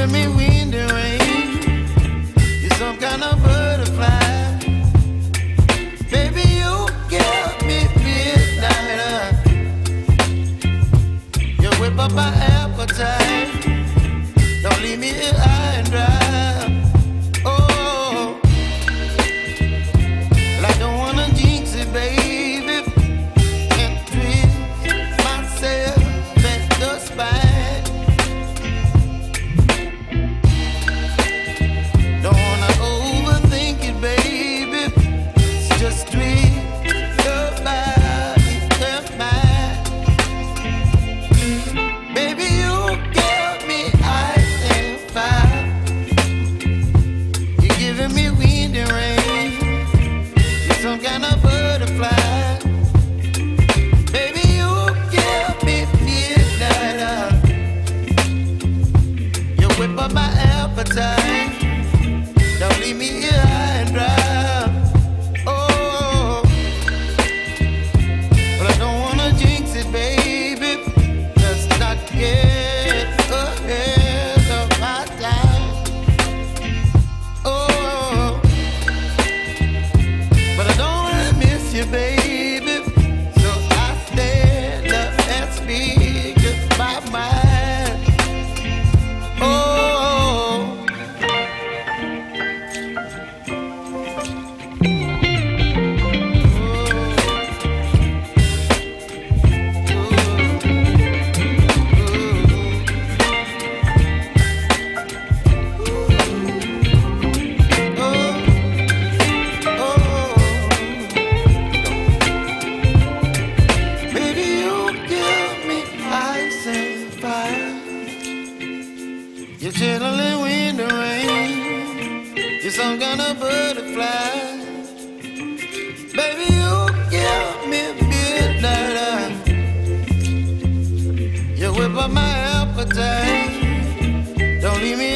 giving me wind and rain. You're some kind of butterfly. Baby, you give me midnight. You whip up my appetite. Don't leave me here high and dry. Oh, well, I don't wanna jinx it, baby, and twist myself at the spine. Don't wanna overthink it, baby. It's just twist your body and mine. Baby, you give me ice and fire. You're giving me wind and rain. You're some kind of butterfly. Baby, you give me midnight. You whip up my appetite. Don't leave me here high and dry. Oh, but I don't wanna jinx it, baby. Let's not get ahead of my time. Oh, but I don't wanna miss you, baby. So I stand up and speak my mind. Oh. You're chilling wind and rain. You're some kind of butterfly. Baby, you give me midnight. You whip up my appetite. Don't leave me